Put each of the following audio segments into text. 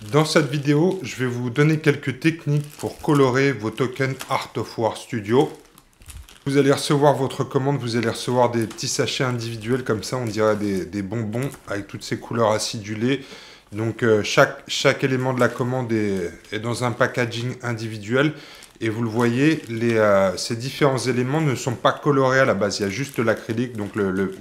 Dans cette vidéo, je vais vous donner quelques techniques pour colorer vos tokens Art of War Studio. Vous allez recevoir votre commande, vous allez recevoir des petits sachets individuels comme ça, on dirait des bonbons avec toutes ces couleurs acidulées. Donc chaque élément de la commande est dans un packaging individuel. Et vous le voyez, ces différents éléments ne sont pas colorés à la base. Il y a juste l'acrylique, donc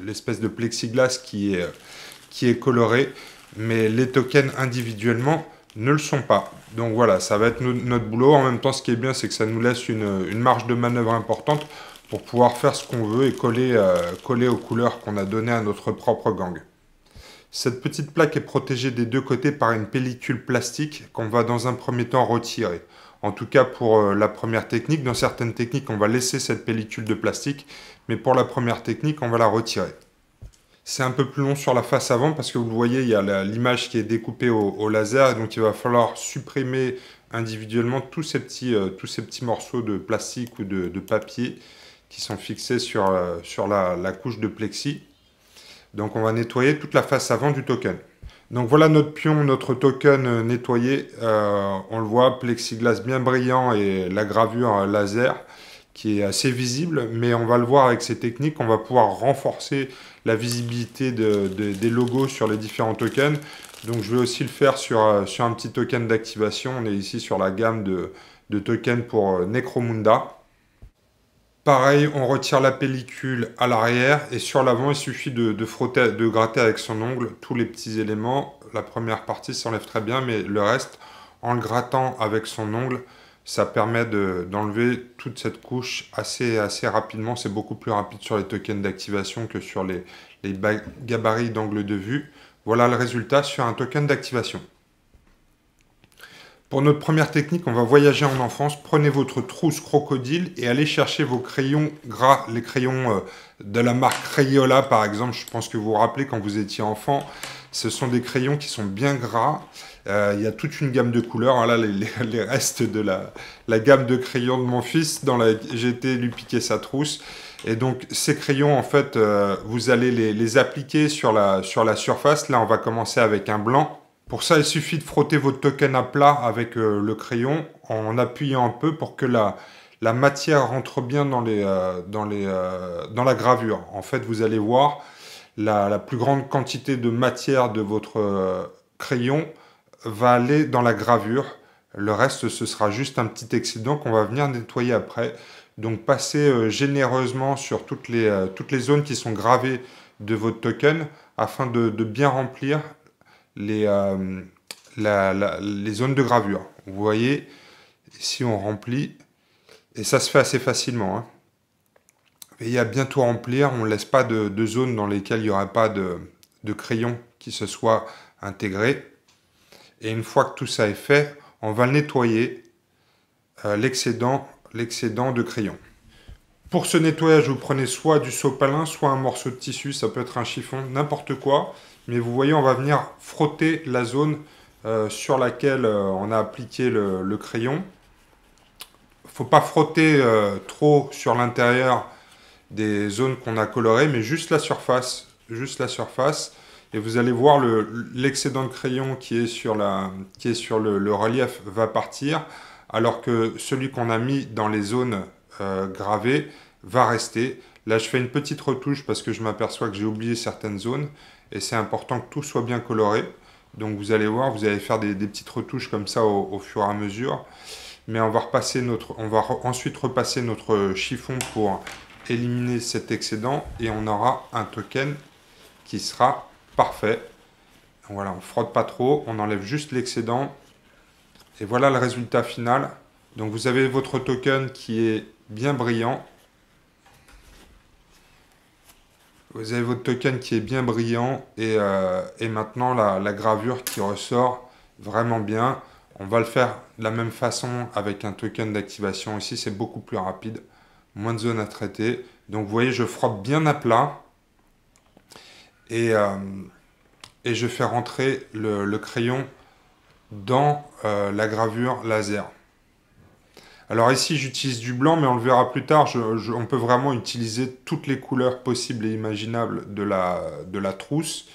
l'espèce de plexiglas qui est coloré. Mais les tokens individuellement ne le sont pas. Donc voilà, ça va être notre boulot. En même temps, ce qui est bien, c'est que ça nous laisse une marge de manœuvre importante pour pouvoir faire ce qu'on veut et coller aux couleurs qu'on a données à notre propre gang. Cette petite plaque est protégée des deux côtés par une pellicule plastique qu'on va dans un premier temps retirer. En tout cas pour la première technique. Dans certaines techniques, on va laisser cette pellicule de plastique, mais pour la première technique, on va la retirer. C'est un peu plus long sur la face avant parce que vous le voyez, il y a l'image qui est découpée au laser, et donc il va falloir supprimer individuellement tous ces petits morceaux de plastique ou de papier qui sont fixés sur la couche de plexi. Donc on va nettoyer toute la face avant du token. Donc voilà notre pion, notre token nettoyé. On le voit, plexiglas bien brillant et la gravure laser qui est assez visible, mais on va le voir avec ces techniques, on va pouvoir renforcer la visibilité des logos sur les différents tokens. Donc je vais aussi le faire sur un petit token d'activation. On est ici sur la gamme de tokens pour Necromunda. Pareil, on retire la pellicule à l'arrière et sur l'avant, il suffit de frotter, de gratter avec son ongle tous les petits éléments. La première partie s'enlève très bien, mais le reste, en le grattant avec son ongle, ça permet d'enlever toute cette couche assez rapidement. C'est beaucoup plus rapide sur les tokens d'activation que sur les gabarits d'angle de vue. Voilà le résultat sur un token d'activation. Pour notre première technique, on va voyager en enfance. Prenez votre trousse crocodile et allez chercher vos crayons gras, les crayons de la marque Crayola par exemple. Je pense que vous vous rappelez quand vous étiez enfant, ce sont des crayons qui sont bien gras. Il y a toute une gamme de couleurs. Voilà les restes de la gamme de crayons de mon fils. J'ai été lui piquer sa trousse. Et donc ces crayons, en fait, vous allez les appliquer sur la surface. Là, on va commencer avec un blanc. Pour ça, il suffit de frotter votre token à plat avec le crayon en appuyant un peu pour que la matière rentre bien dans la gravure. En fait, vous allez voir la plus grande quantité de matière de votre crayon va aller dans la gravure. Le reste, ce sera juste un petit excédent qu'on va venir nettoyer après. Donc, passez généreusement sur toutes les zones qui sont gravées de votre token afin de bien remplir les zones de gravure. Vous voyez, ici on remplit, et ça se fait assez facilement. Hein. Veillez à bien tout remplir, on ne laisse pas de zones dans lesquelles il n'y aurait pas de crayon qui se soit intégré. Et une fois que tout ça est fait, on va nettoyer l'excédent de crayon. Pour ce nettoyage, vous prenez soit du sopalin, soit un morceau de tissu, ça peut être un chiffon, n'importe quoi. Mais vous voyez, on va venir frotter la zone sur laquelle on a appliqué le crayon. Il ne faut pas frotter trop sur l'intérieur des zones qu'on a colorées, mais juste la surface. Juste la surface. Et vous allez voir l'excédent de crayon qui est sur le relief va partir, alors que celui qu'on a mis dans les zones gravées va rester. Là, je fais une petite retouche parce que je m'aperçois que j'ai oublié certaines zones. Et c'est important que tout soit bien coloré. Donc vous allez voir, vous allez faire des petites retouches comme ça au fur et à mesure. Mais on va ensuite repasser notre chiffon pour éliminer cet excédent. Et on aura un token qui sera parfait. Voilà, on ne frotte pas trop, on enlève juste l'excédent. Et voilà le résultat final. Donc vous avez votre token qui est bien brillant. Vous avez votre token qui est bien brillant et maintenant la gravure qui ressort vraiment bien. On va le faire de la même façon avec un token d'activation ici, c'est beaucoup plus rapide. Moins de zones à traiter. Donc vous voyez, je frotte bien à plat et je fais rentrer le crayon dans la gravure laser. Alors ici, j'utilise du blanc, mais on le verra plus tard. On peut vraiment utiliser toutes les couleurs possibles et imaginables de la trousse.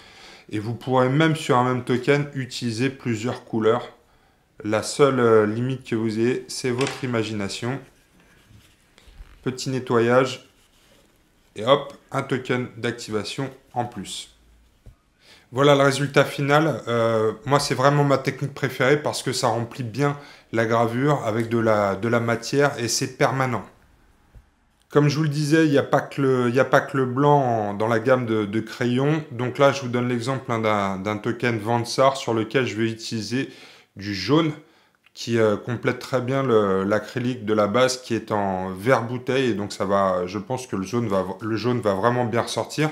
Et vous pourrez même sur un même token utiliser plusieurs couleurs. La seule limite que vous ayez, c'est votre imagination. Petit nettoyage. Et hop, un token d'activation en plus. Voilà le résultat final. Moi, c'est vraiment ma technique préférée parce que ça remplit bien la gravure avec de la matière et c'est permanent. Comme je vous le disais, il n'y a pas que le blanc dans la gamme de crayons. Donc là, je vous donne l'exemple d'un token Vansar sur lequel je vais utiliser du jaune qui complète très bien l'acrylique de la base qui est en vert bouteille. Et donc ça va, je pense que le jaune va vraiment bien ressortir.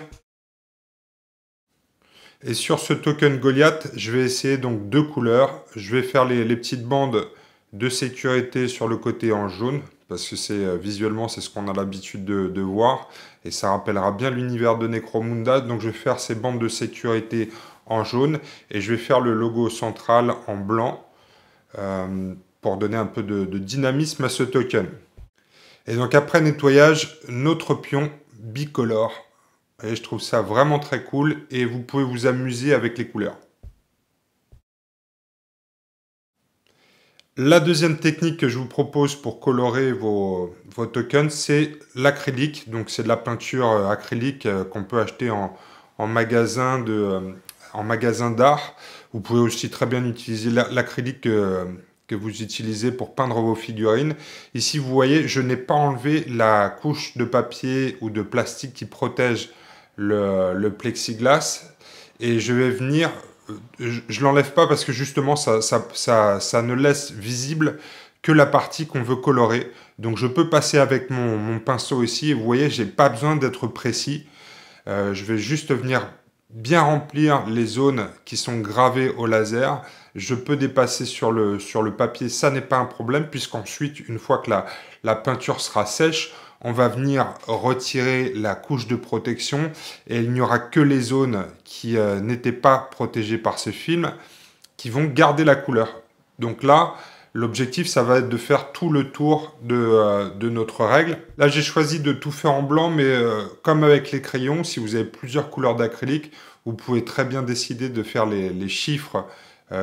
Et sur ce token Goliath, je vais essayer donc deux couleurs. Je vais faire les petites bandes de sécurité sur le côté en jaune, parce que visuellement c'est ce qu'on a l'habitude de voir, et ça rappellera bien l'univers de Necromunda. Donc je vais faire ces bandes de sécurité en jaune, et je vais faire le logo central en blanc, pour donner un peu de dynamisme à ce token. Et donc après nettoyage, notre pion bicolore. Et je trouve ça vraiment très cool et vous pouvez vous amuser avec les couleurs. La deuxième technique que je vous propose pour colorer vos tokens, c'est l'acrylique. Donc c'est de la peinture acrylique qu'on peut acheter en magasin d'art. Vous pouvez aussi très bien utiliser l'acrylique que vous utilisez pour peindre vos figurines. Ici, vous voyez, je n'ai pas enlevé la couche de papier ou de plastique qui protège le plexiglas, et je vais venir, je l'enlève pas parce que justement ça ne laisse visible que la partie qu'on veut colorer. Donc je peux passer avec mon pinceau ici et vous voyez, j'ai pas besoin d'être précis. Je vais juste venir bien remplir les zones qui sont gravées au laser. Je peux dépasser sur le papier, ça n'est pas un problème, puisqu'ensuite, une fois que la peinture sera sèche, on va venir retirer la couche de protection et il n'y aura que les zones qui n'étaient pas protégées par ce film qui vont garder la couleur. Donc là, l'objectif, ça va être de faire tout le tour de notre règle. Là, j'ai choisi de tout faire en blanc, mais comme avec les crayons, si vous avez plusieurs couleurs d'acrylique, vous pouvez très bien décider de faire les chiffres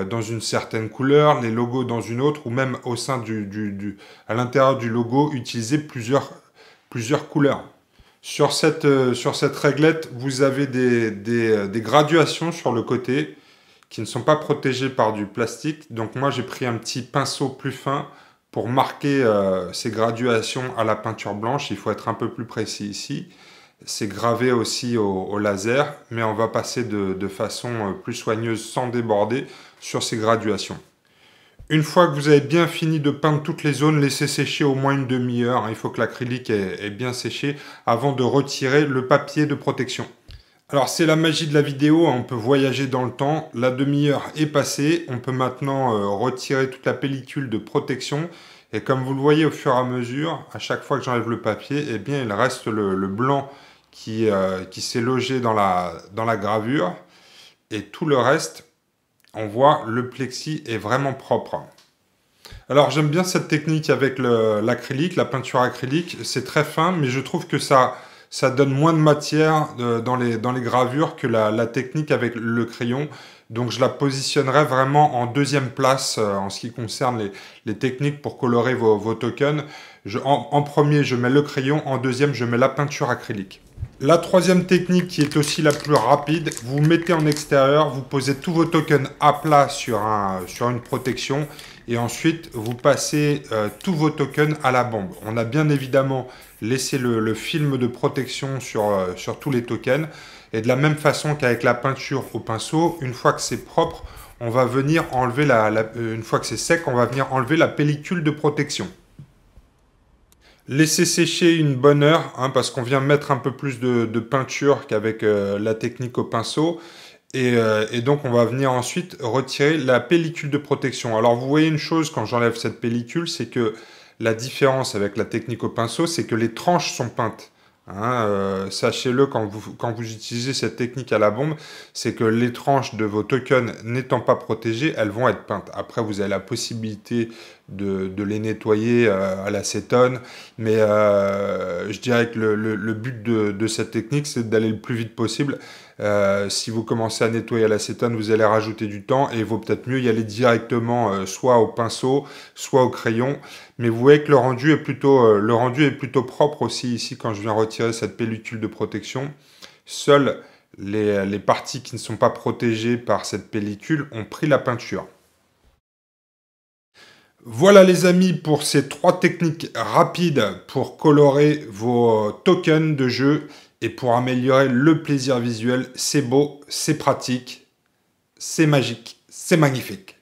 dans une certaine couleur, les logos dans une autre, ou même au sein à l'intérieur du logo, utiliser plusieurs couleurs. Sur cette réglette, vous avez des graduations sur le côté qui ne sont pas protégées par du plastique. Donc moi, j'ai pris un petit pinceau plus fin pour marquer ces graduations à la peinture blanche. Il faut être un peu plus précis ici. C'est gravé aussi au laser, mais on va passer de façon plus soigneuse sans déborder sur ces graduations. Une fois que vous avez bien fini de peindre toutes les zones, laissez sécher au moins une demi-heure. Il faut que l'acrylique ait bien séché avant de retirer le papier de protection. Alors c'est la magie de la vidéo, on peut voyager dans le temps. La demi-heure est passée, on peut maintenant retirer toute la pellicule de protection. Et comme vous le voyez au fur et à mesure, à chaque fois que j'enlève le papier, eh bien il reste le blanc qui s'est logé dans la gravure. Et tout le reste, on voit le plexi est vraiment propre. Alors j'aime bien cette technique avec l'acrylique, la peinture acrylique. C'est très fin, mais je trouve que ça donne moins de matière dans les gravures que la technique avec le crayon. Donc je la positionnerai vraiment en deuxième place en ce qui concerne les techniques pour colorer vos tokens. En premier, je mets le crayon. En deuxième, je mets la peinture acrylique. La troisième technique qui est aussi la plus rapide, vous mettez en extérieur, vous posez tous vos tokens à plat sur une protection et ensuite vous passez tous vos tokens à la bombe. On a bien évidemment laissé le film de protection sur tous les tokens et de la même façon qu'avec la peinture au pinceau, une fois que c'est propre, on va venir enlever une fois que c'est sec, on va venir enlever la pellicule de protection. Laissez sécher une bonne heure, parce qu'on vient mettre un peu plus de peinture qu'avec la technique au pinceau. Et donc, on va venir ensuite retirer la pellicule de protection. Alors, vous voyez une chose quand j'enlève cette pellicule, c'est que la différence avec la technique au pinceau, c'est que les tranches sont peintes. Sachez-le quand vous utilisez cette technique à la bombe, c'est que les tranches de vos tokens n'étant pas protégées, elles vont être peintes. Après, vous avez la possibilité de les nettoyer à l'acétone, mais je dirais que le but de cette technique, c'est d'aller le plus vite possible. Si vous commencez à nettoyer à l'acétone, vous allez rajouter du temps et il vaut peut-être mieux y aller directement soit au pinceau, soit au crayon. Mais vous voyez que le rendu est plutôt propre aussi ici quand je viens retirer cette pellicule de protection. Seules les parties qui ne sont pas protégées par cette pellicule ont pris la peinture. Voilà les amis pour ces 3 techniques rapides pour colorer vos tokens de jeu et pour améliorer le plaisir visuel. C'est beau, c'est pratique, c'est magique, c'est magnifique.